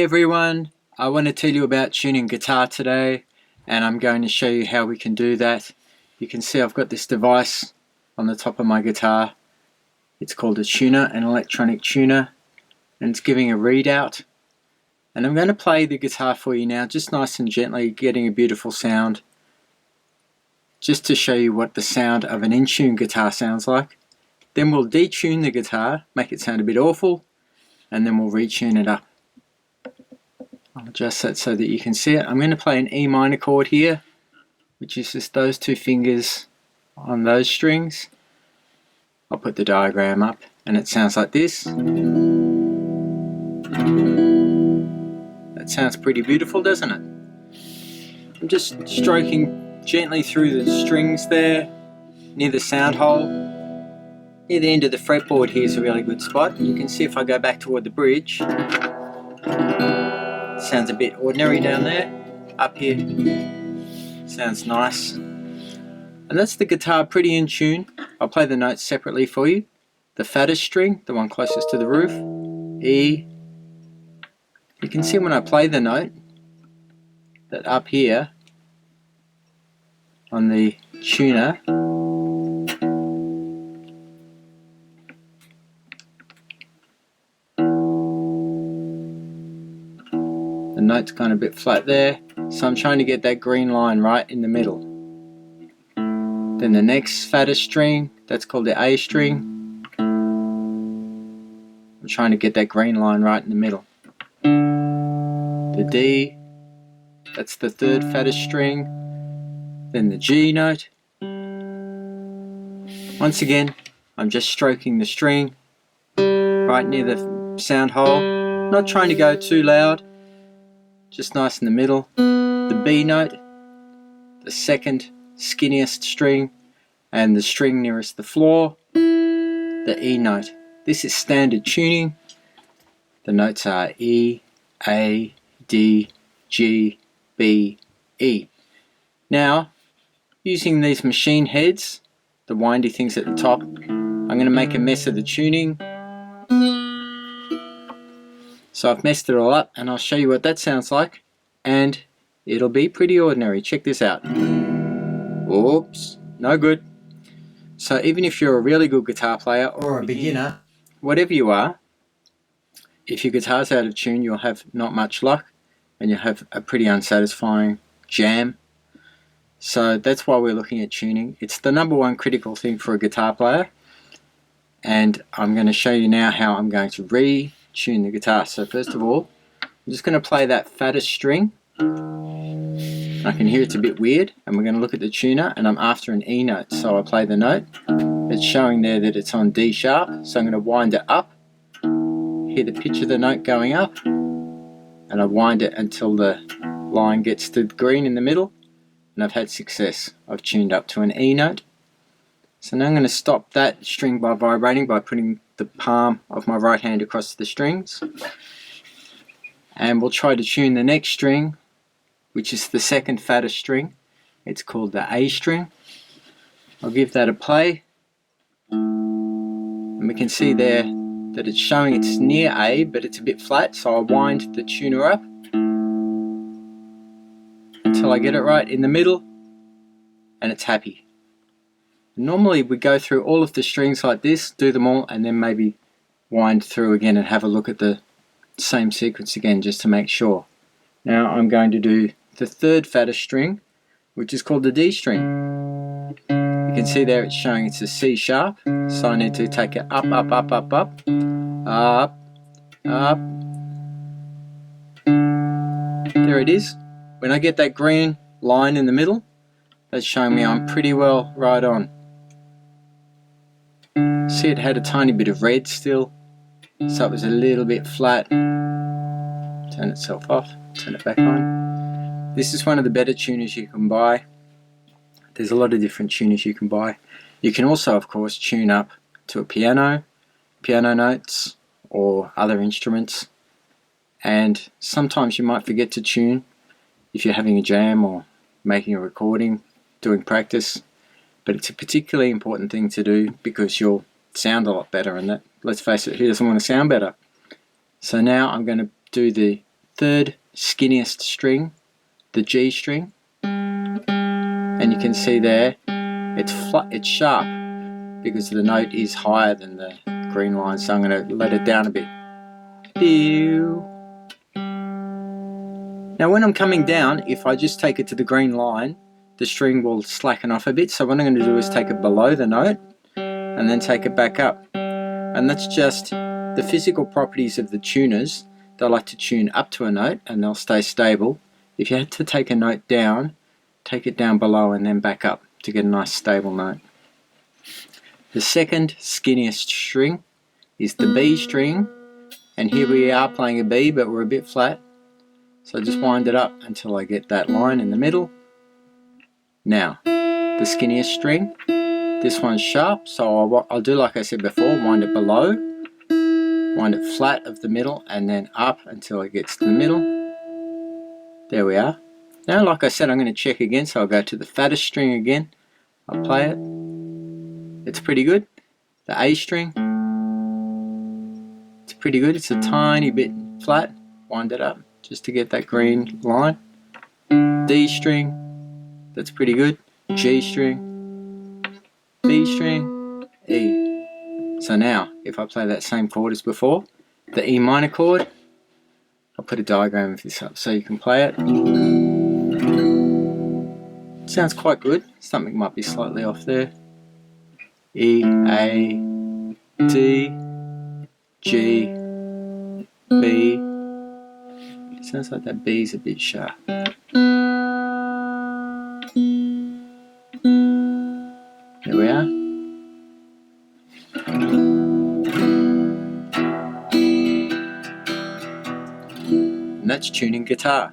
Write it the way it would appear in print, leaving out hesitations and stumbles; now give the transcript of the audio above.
Hey everyone, I want to tell you about tuning guitar today, and I'm going to show you how we can do that. You can see I've got this device on the top of my guitar. It's called a tuner, an electronic tuner, and it's giving a readout. And I'm going to play the guitar for you now, just nice and gently, getting a beautiful sound, just to show you what the sound of an in-tune guitar sounds like. Then we'll detune the guitar, make it sound a bit awful, and then we'll retune it up. I'll adjust that so that you can see it. I'm going to play an E minor chord here, which is just those two fingers on those strings. I'll put the diagram up and it sounds like this. That sounds pretty beautiful, doesn't it? I'm just stroking gently through the strings there, near the sound hole. Near the end of the fretboard here is a really good spot. You can see if I go back toward the bridge, sounds a bit ordinary down there. Up here sounds nice. And that's the guitar pretty in tune. I'll play the notes separately for you. The fattest string, the one closest to the roof, E. You can see when I play the note that up here on the tuner, the note's gone a bit flat there, so I'm trying to get that green line right in the middle. Then the next fattest string, that's called the A string. I'm trying to get that green line right in the middle. The D, that's the third fattest string. Then the G note. Once again, I'm just stroking the string right near the sound hole, not trying to go too loud, just nice in the middle. The B note, the second skinniest string, and the string nearest the floor, the E note. This is standard tuning. The notes are E, A, D, G, B, E. Now, using these machine heads, the windy things at the top, I'm going to make a mess of the tuning. So I've messed it all up, and I'll show you what that sounds like, and it'll be pretty ordinary. Check this out. Oops, no good. So even if you're a really good guitar player or a beginner, whatever you are, if your guitar's out of tune, you'll have not much luck, and you'll have a pretty unsatisfying jam. So that's why we're looking at tuning. It's the number one critical thing for a guitar player, and I'm going to show you now how I'm going to retune the guitar. So first of all, I'm just going to play that fattest string. I can hear it's a bit weird, and we're going to look at the tuner, and I'm after an E note, so I play the note. It's showing there that it's on D sharp, so I'm going to wind it up, hear the pitch of the note going up, and I wind it until the line gets to green in the middle, and I've had success. I've tuned up to an E note. So now I'm going to stop that string by vibrating by putting the palm of my right hand across the strings, and we'll try to tune the next string, which is the second fattest string. It's called the A string. I'll give that a play, and we can see there that it's showing it's near A, but it's a bit flat, so I'll wind the tuner up until I get it right in the middle, and it's happy. Normally we go through all of the strings like this, do them all, and then maybe wind through again and have a look at the same sequence again just to make sure. Now I'm going to do the third fattest string, which is called the D string. You can see there it's showing it's a C sharp, so I need to take it up, up, up, up, up, up, up. There it is. When I get that green line in the middle, that's showing me I'm pretty well right on. See, it had a tiny bit of red still, so it was a little bit flat. Turn itself off, turn it back on. This is one of the better tuners you can buy. There's a lot of different tuners you can buy. You can also, of course, tune up to a piano notes, or other instruments. And sometimes you might forget to tune if you're having a jam or making a recording, doing practice. But it's a particularly important thing to do because you'll sound a lot better, and that, let's face it, who doesn't want to sound better? So now I'm going to do the third skinniest string, the G string, and you can see there it's flat, it's sharp because the note is higher than the green line, so I'm going to let it down a bit. Now when I'm coming down, if I just take it to the green line, the string will slacken off a bit, so what I'm going to do is take it below the note and then take it back up. And that's just the physical properties of the tuners. They like to tune up to a note and they'll stay stable. If you had to take a note down, take it down below and then back up to get a nice stable note. The second skinniest string is the B string, and here we are playing a B, but we're a bit flat, so I just wind it up until I get that line in the middle. Now the skinniest string, this one's sharp, so I'll do like I said before, wind it below, wind it flat of the middle, and then up until it gets to the middle. There we are. Now like I said, I'm going to check again, so I'll go to the fattest string again, I'll play it, it's pretty good. The A string, it's pretty good, it's a tiny bit flat, wind it up just to get that green line. D string, that's pretty good. G string, B string, E. So now if I play that same chord as before, the E minor chord, I'll put a diagram of this up so you can play it. Sounds quite good, something might be slightly off there. E, A, D, G, B. It sounds like that B's a bit sharp. There we are. And that's tuning guitar.